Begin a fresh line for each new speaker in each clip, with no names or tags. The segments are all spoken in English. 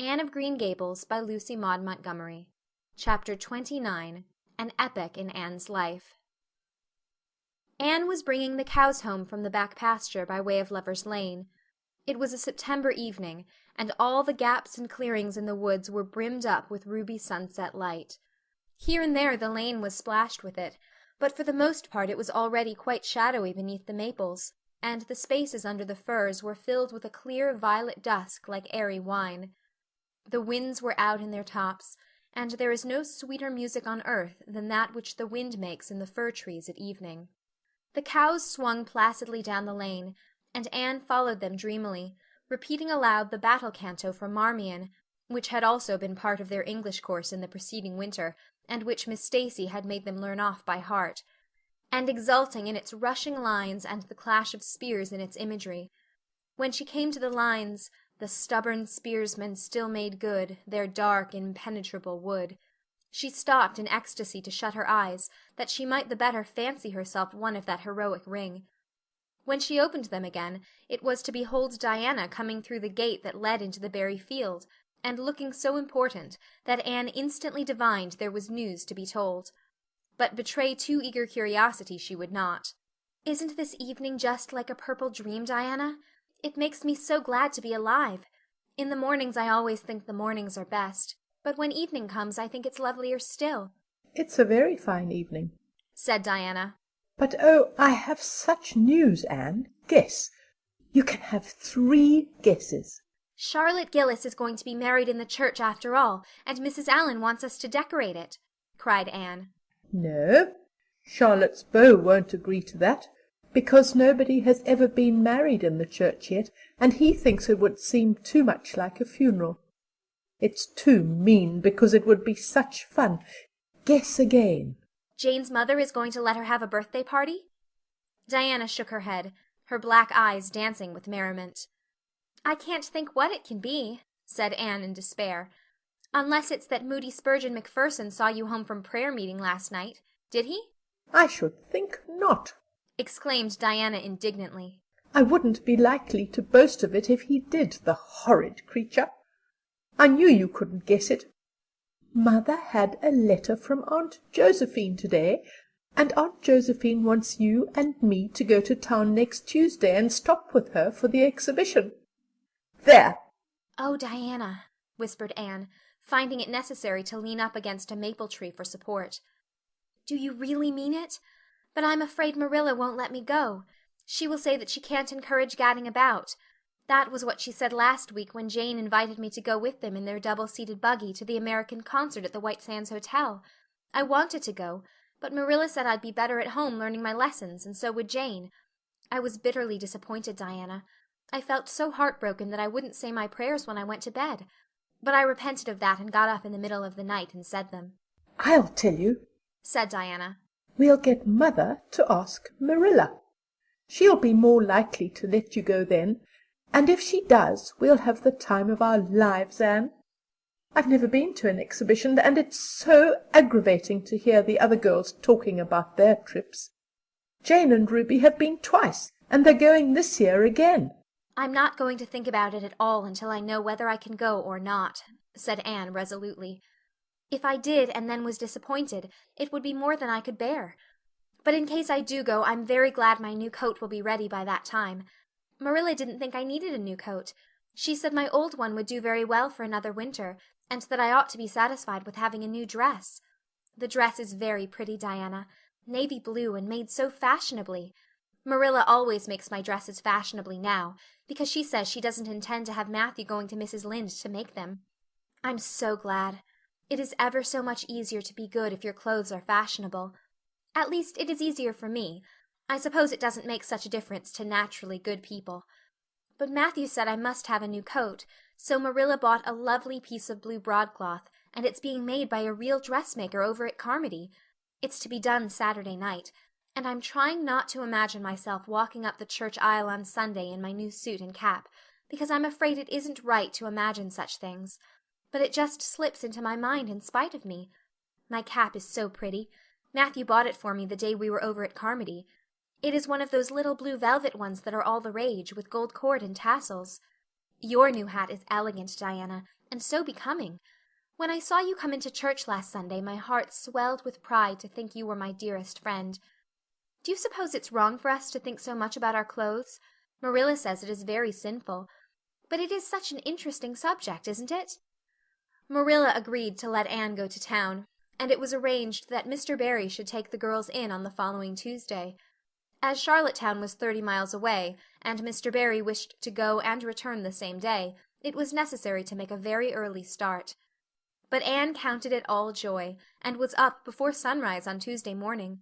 Anne of Green Gables by Lucy Maud Montgomery. Chapter 29. An Epoch in Anne's Life. Anne was bringing the cows home from the back pasture by way of Lover's Lane. It was a September evening, and all the gaps and clearings in the woods were brimmed up with ruby sunset light. Here and there the lane was splashed with it, but for the most part it was already quite shadowy beneath the maples, and the spaces under the firs were filled with a clear violet dusk like airy wine. The winds were out in their tops, and there is no sweeter music on earth than that which the wind makes in the fir trees at evening. The cows swung placidly down the lane, and Anne followed them dreamily, repeating aloud the battle canto from Marmion, which had also been part of their English course in the preceding winter, and which Miss Stacy had made them learn off by heart, and exulting in its rushing lines and the clash of spears in its imagery. When she came to the lines, "The stubborn spearsmen still made good their dark, impenetrable wood," she stopped in ecstasy to shut her eyes, that she might the better fancy herself one of that heroic ring. When she opened them again, it was to behold Diana coming through the gate that led into the berry field, and looking so important that Anne instantly divined there was news to be told. But betray too eager curiosity she would not. "Isn't this evening just like a purple dream, Diana? It makes me so glad to be alive. In the mornings I always think the mornings are best, but when evening comes I think it's lovelier still."
"It's a very fine evening,"
said Diana.
"but oh, I have such news, Anne. Guess. You can have 3 guesses."
"Charlotte Gillis is going to be married in the church after all, and Mrs. Allan wants us to decorate it," cried Anne.
"No, Charlotte's beau won't agree to that, because nobody has ever been married in the church yet, and he thinks it would seem too much like a funeral. It's too mean, because it would be such fun. Guess again."
"Jane's mother is going to let her have a birthday party?" Diana shook her head, her black eyes dancing with merriment. "I can't think what it can be," said Anne in despair, "unless it's that Moody Spurgeon Macpherson saw you home from prayer meeting last night. Did he?"
"I should think not!"
exclaimed Diana indignantly.
"I wouldn't be likely to boast of it if he did, the horrid creature. I knew you couldn't guess it. Mother had a letter from Aunt Josephine today, and Aunt Josephine wants you and me to go to town next Tuesday and stop with her for the exhibition. There!"
"Oh, Diana," whispered Anne, finding it necessary to lean up against a maple tree for support. "Do you really mean it? But I'm afraid Marilla won't let me go. She will say that she can't encourage gadding about. That was what she said last week when Jane invited me to go with them in their double-seated buggy to the American concert at the White Sands Hotel. I wanted to go, but Marilla said I'd be better at home learning my lessons, and so would Jane. I was bitterly disappointed, Diana. I felt so heartbroken that I wouldn't say my prayers when I went to bed. But I repented of that and got up in the middle of the night and said them."
"I'll tell you,"
said Diana.
"we'll get Mother to ask Marilla. She'll be more likely to let you go then, and if she does, we'll have the time of our lives, Anne. I've never been to an exhibition, and it's so aggravating to hear the other girls talking about their trips. Jane and Ruby have been twice, and they're going this year again."
"I'm not going to think about it at all until I know whether I can go or not," said Anne resolutely. "If I did and then was disappointed, it would be more than I could bear. But in case I do go, I'm very glad my new coat will be ready by that time. Marilla didn't think I needed a new coat. She said my old one would do very well for another winter, and that I ought to be satisfied with having a new dress. The dress is very pretty, Diana, navy blue and made so fashionably. Marilla always makes my dresses fashionably now, because she says she doesn't intend to have Matthew going to Mrs. Lynde to make them. I'm so glad. It is ever so much easier to be good if your clothes are fashionable. At least it is easier for me. I suppose it doesn't make such a difference to naturally good people. But Matthew said I must have a new coat, so Marilla bought a lovely piece of blue broadcloth, and it's being made by a real dressmaker over at Carmody. It's to be done Saturday night, and I'm trying not to imagine myself walking up the church aisle on Sunday in my new suit and cap, because I'm afraid it isn't right to imagine such things. But it just slips into my mind in spite of me. My cap is so pretty. Matthew bought it for me the day we were over at Carmody. It is one of those little blue velvet ones that are all the rage, with gold cord and tassels. Your new hat is elegant, Diana, and so becoming. When I saw you come into church last Sunday, my heart swelled with pride to think you were my dearest friend. Do you suppose it's wrong for us to think so much about our clothes? Marilla says it is very sinful. But it is such an interesting subject, isn't it? Marilla agreed to let Anne go to town, and it was arranged that Mr. Barry should take the girls in on the following Tuesday. As Charlottetown was 30 miles away, and Mr. Barry wished to go and return the same day, it was necessary to make a very early start. But Anne counted it all joy, and was up before sunrise on Tuesday morning.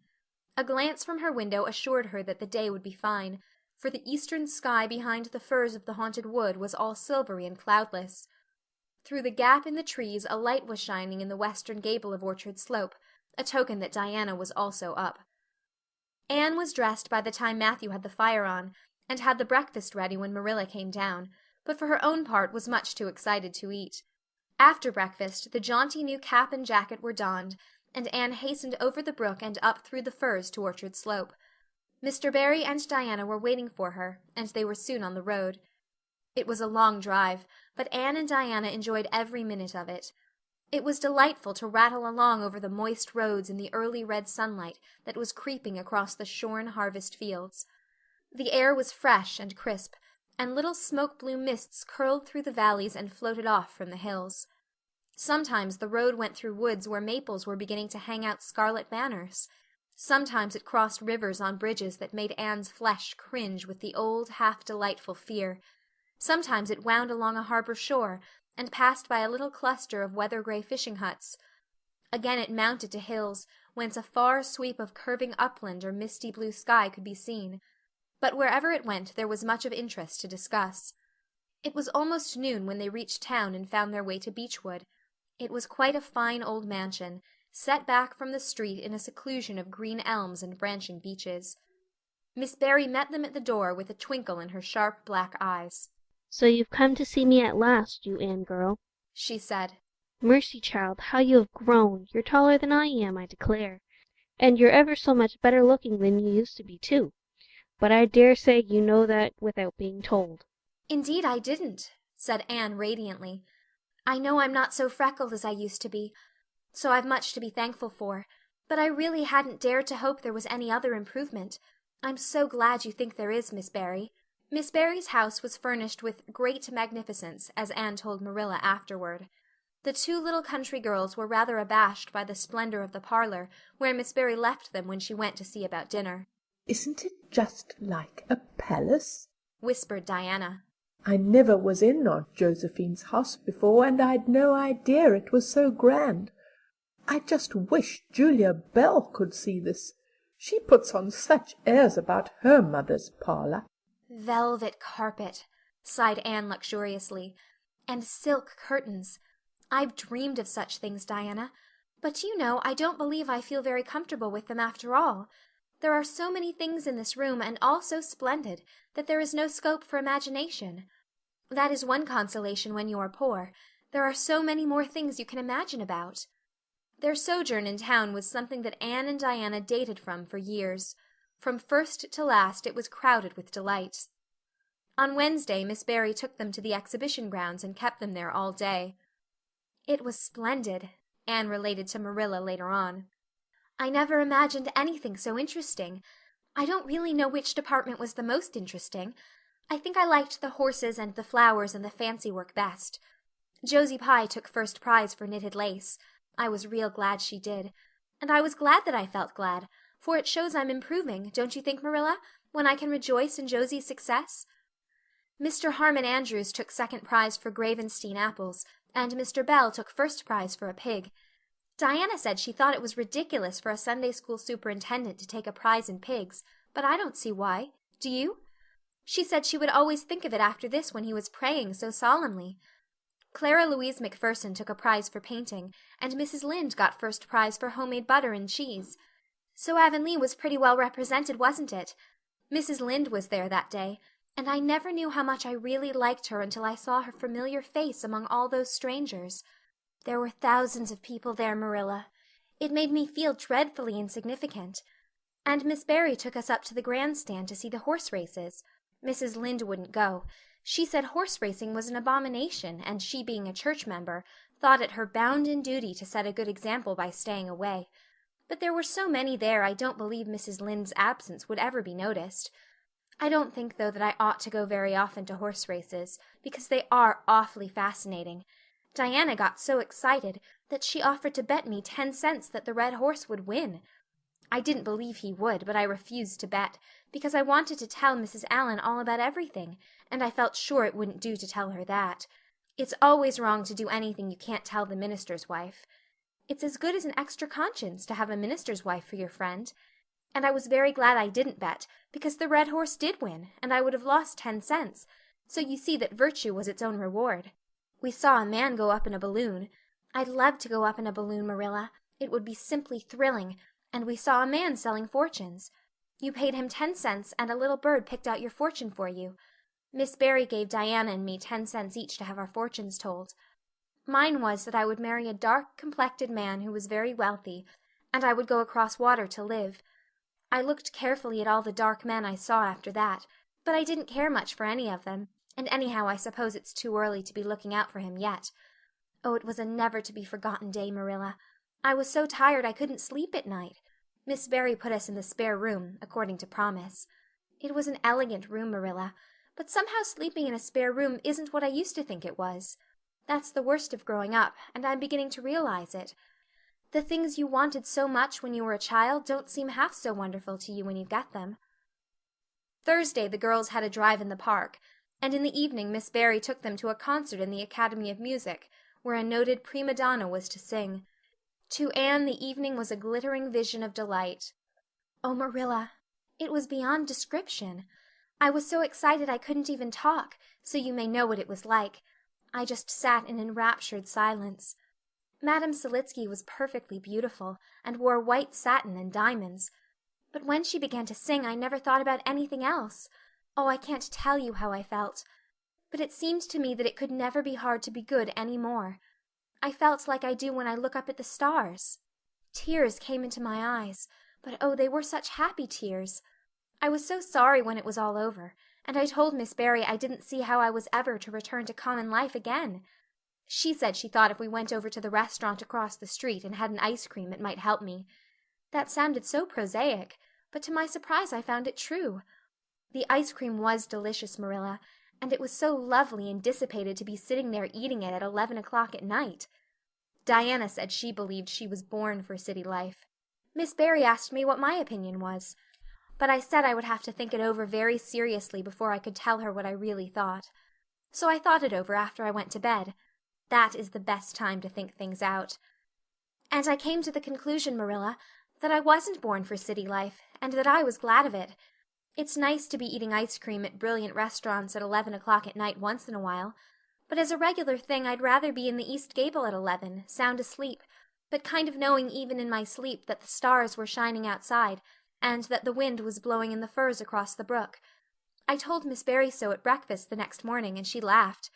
A glance from her window assured her that the day would be fine, for the eastern sky behind the firs of the haunted wood was all silvery and cloudless. Through the gap in the trees a light was shining in the western gable of Orchard Slope, a token that Diana was also up. Anne was dressed by the time Matthew had the fire on, and had the breakfast ready when Marilla came down, but for her own part was much too excited to eat. After breakfast the jaunty new cap and jacket were donned, and Anne hastened over the brook and up through the firs to Orchard Slope. Mr. Barry and Diana were waiting for her, and they were soon on the road. It was a long drive, but Anne and Diana enjoyed every minute of it. It was delightful to rattle along over the moist roads in the early red sunlight that was creeping across the shorn harvest fields. The air was fresh and crisp, and little smoke-blue mists curled through the valleys and floated off from the hills. Sometimes the road went through woods where maples were beginning to hang out scarlet banners. Sometimes it crossed rivers on bridges that made Anne's flesh cringe with the old, half-delightful fear. Sometimes it wound along a harbor shore, and passed by a little cluster of weather-gray fishing huts. Again it mounted to hills, whence a far sweep of curving upland or misty blue sky could be seen. But wherever it went there was much of interest to discuss. It was almost noon when they reached town and found their way to Beechwood. It was quite a fine old mansion, set back from the street in a seclusion of green elms and branching beeches. Miss Barry met them at the door with a twinkle in her sharp black eyes.
"So you've come to see me at last, you Anne girl,"
she said.
"Mercy, child, how you have grown! You're taller than I am, I declare. And you're ever so much better looking than you used to be, too. But I dare say you know that without being told."
"Indeed I didn't," said Anne radiantly. "I know I'm not so freckled as I used to be, so I've much to be thankful for, but I really hadn't dared to hope there was any other improvement. I'm so glad you think there is, Miss Barry." Miss Barry's house was furnished with great magnificence, as Anne told Marilla afterward. The two little country girls were rather abashed by the splendor of the parlor, where Miss Barry left them when she went to see about dinner.
"Isn't it just like a palace?"
whispered Diana.
"I never was in Aunt Josephine's house before, and I'd no idea it was so grand. I just wish Julia Bell could see this. She puts on such airs about her mother's parlor."
"Velvet carpet," sighed Anne luxuriously, "and silk curtains. I've dreamed of such things, Diana. But do you know, I don't believe I feel very comfortable with them after all. There are so many things in this room, and all so splendid, that there is no scope for imagination. That is one consolation when you are poor. There are so many more things you can imagine about." Their sojourn in town was something that Anne and Diana dated from for years. From first to last it was crowded with delights. On Wednesday Miss Barry took them to the exhibition grounds and kept them there all day. "It was splendid," Anne related to Marilla later on. "I never imagined anything so interesting. I don't really know which department was the most interesting. I think I liked the horses and the flowers and the fancy work best. Josie Pye took first prize for knitted lace. I was real glad she did. And I was glad that I felt glad, for it shows I'm improving, don't you think, Marilla, when I can rejoice in Josie's success? Mr. Harmon Andrews took second prize for Gravenstein apples, and Mr. Bell took first prize for a pig. Diana said she thought it was ridiculous for a Sunday school superintendent to take a prize in pigs, but I don't see why. Do you? She said she would always think of it after this when he was praying so solemnly. Clara Louise McPherson took a prize for painting, and Mrs. Lynde got first prize for homemade butter and cheese. So Avonlea was pretty well represented, wasn't it? Mrs. Lynde was there that day, and I never knew how much I really liked her until I saw her familiar face among all those strangers. There were thousands of people there, Marilla. It made me feel dreadfully insignificant. And Miss Barry took us up to the grandstand to see the horse races. Mrs. Lynde wouldn't go. She said horse racing was an abomination, and she being a church member, thought it her bounden duty to set a good example by staying away. But there were so many there I don't believe Mrs. Lynde's absence would ever be noticed. I don't think, though, that I ought to go very often to horse races, because they are awfully fascinating. Diana got so excited that she offered to bet me 10 cents that the red horse would win. I didn't believe he would, but I refused to bet, because I wanted to tell Mrs. Allan all about everything, and I felt sure it wouldn't do to tell her that. It's always wrong to do anything you can't tell the minister's wife. It's as good as an extra conscience to have a minister's wife for your friend. And I was very glad I didn't bet, because the red horse did win, and I would have lost 10 cents. So you see that virtue was its own reward. We saw a man go up in a balloon. I'd love to go up in a balloon, Marilla. It would be simply thrilling. And we saw a man selling fortunes. You paid him 10 cents, and a little bird picked out your fortune for you. Miss Barry gave Diana and me 10 cents each to have our fortunes told. Mine was that I would marry a dark-complected man who was very wealthy, and I would go across water to live. I looked carefully at all the dark men I saw after that, but I didn't care much for any of them, and anyhow I suppose it's too early to be looking out for him yet. Oh, it was a never-to-be-forgotten day, Marilla. I was so tired I couldn't sleep at night. Miss Barry put us in the spare room, according to promise. It was an elegant room, Marilla, but somehow sleeping in a spare room isn't what I used to think it was. That's the worst of growing up, and I'm beginning to realize it. The things you wanted so much when you were a child don't seem half so wonderful to you when you get them. Thursday the girls had a drive in the park, and in the evening Miss Barry took them to a concert in the Academy of Music, where a noted prima donna was to sing. To Anne the evening was a glittering vision of delight. Oh, Marilla, it was beyond description. I was so excited I couldn't even talk, so you may know what it was like. I just sat in enraptured silence. Madame Selitsky was perfectly beautiful, and wore white satin and diamonds. But when she began to sing I never thought about anything else. Oh, I can't tell you how I felt. But it seemed to me that it could never be hard to be good any more. I felt like I do when I look up at the stars. Tears came into my eyes, but oh, they were such happy tears. I was so sorry when it was all over, and I told Miss Barry I didn't see how I was ever to return to common life again. She said she thought if we went over to the restaurant across the street and had an ice cream it might help me. That sounded so prosaic, but to my surprise I found it true. The ice cream was delicious, Marilla, and it was so lovely and dissipated to be sitting there eating it at 11 o'clock at night. Diana said she believed she was born for city life. Miss Barry asked me what my opinion was, but I said I would have to think it over very seriously before I could tell her what I really thought. So I thought it over after I went to bed. That is the best time to think things out. And I came to the conclusion, Marilla, that I wasn't born for city life, and that I was glad of it. It's nice to be eating ice cream at brilliant restaurants at 11 o'clock at night once in a while, but as a regular thing I'd rather be in the East Gable at 11, sound asleep, but kind of knowing even in my sleep that the stars were shining outside, and that the wind was blowing in the firs across the brook. I told Miss Barry so at breakfast the next morning, and she laughed.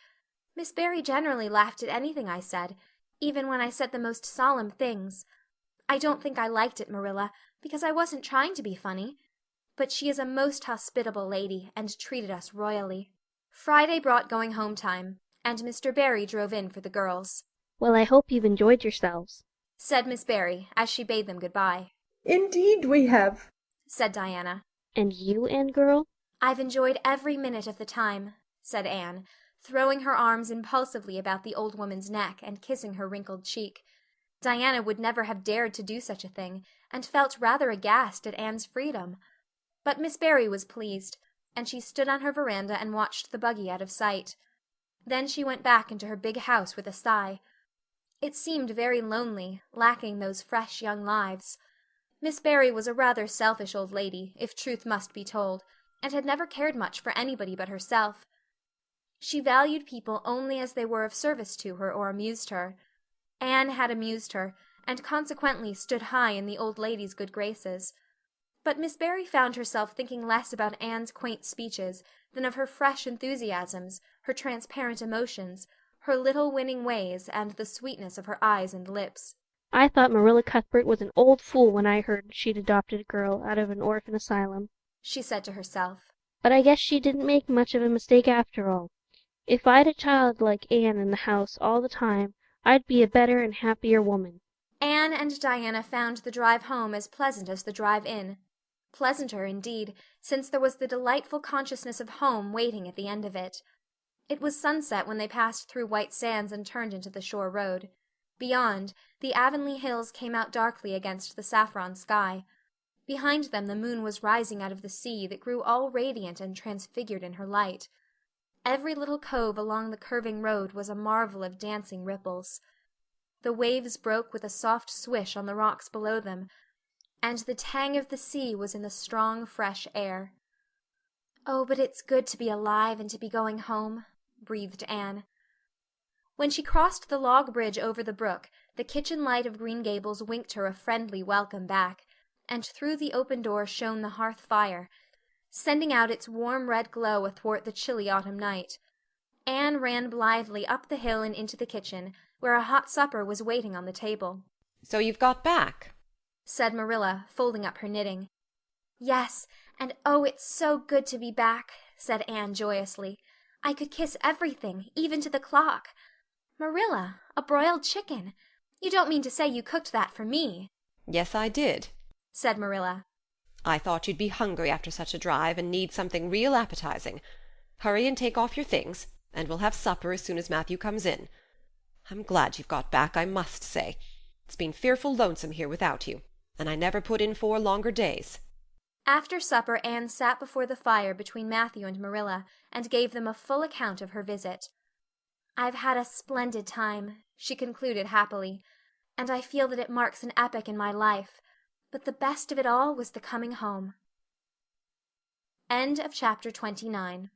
Miss Barry generally laughed at anything I said, even when I said the most solemn things. I don't think I liked it, Marilla, because I wasn't trying to be funny. But she is a most hospitable lady, and treated us royally. Friday brought going home time, and Mr. Barry drove in for the girls.
Well, I hope you've enjoyed yourselves,
said Miss Barry, as she bade them good-bye.
Indeed we have,
said Diana.
And you, Anne girl?
I've enjoyed every minute of the time, said Anne, throwing her arms impulsively about the old woman's neck and kissing her wrinkled cheek. Diana would never have dared to do such a thing, and felt rather aghast at Anne's freedom. But Miss Barry was pleased, and she stood on her veranda and watched the buggy out of sight. Then she went back into her big house with a sigh. It seemed very lonely, lacking those fresh young lives. Miss Barry was a rather selfish old lady, if truth must be told, and had never cared much for anybody but herself. She valued people only as they were of service to her or amused her. Anne had amused her, and consequently stood high in the old lady's good graces. But Miss Barry found herself thinking less about Anne's quaint speeches than of her fresh enthusiasms, her transparent emotions, her little winning ways, and the sweetness of her eyes and lips.
I thought Marilla Cuthbert was an old fool when I heard she'd adopted a girl out of an orphan asylum,
she said to herself.
But I guess she didn't make much of a mistake after all. If I'd a child like Anne in the house all the time, I'd be a better and happier woman."
Anne and Diana found the drive home as pleasant as the drive in. Pleasanter, indeed, since there was the delightful consciousness of home waiting at the end of it. It was sunset when they passed through White Sands and turned into the shore road. Beyond, the Avonlea hills came out darkly against the saffron sky. Behind them the moon was rising out of the sea that grew all radiant and transfigured in her light. Every little cove along the curving road was a marvel of dancing ripples. The waves broke with a soft swish on the rocks below them, and the tang of the sea was in the strong, fresh air. "Oh, but it's good to be alive and to be going home," breathed Anne. When she crossed the log bridge over the brook, the kitchen light of Green Gables winked her a friendly welcome back, and through the open door shone the hearth fire, sending out its warm red glow athwart the chilly autumn night. Anne ran blithely up the hill and into the kitchen, where a hot supper was waiting on the table.
"So you've got back?"
said Marilla, folding up her knitting. "Yes, and oh, it's so good to be back," said Anne joyously. "I could kiss everything, even to the clock. Marilla, a broiled chicken! You don't mean to say you cooked that for me?"
"Yes, I did,"
said Marilla.
"I thought you'd be hungry after such a drive and need something real appetizing. Hurry and take off your things, and we'll have supper as soon as Matthew comes in. I'm glad you've got back, I must say. It's been fearful lonesome here without you, and I never put in 4 longer days."
After supper Anne sat before the fire between Matthew and Marilla, and gave them a full account of her visit. "I've had a splendid time," she concluded happily, "and I feel that it marks an epoch in my life. But the best of it all was the coming home." End of chapter 29.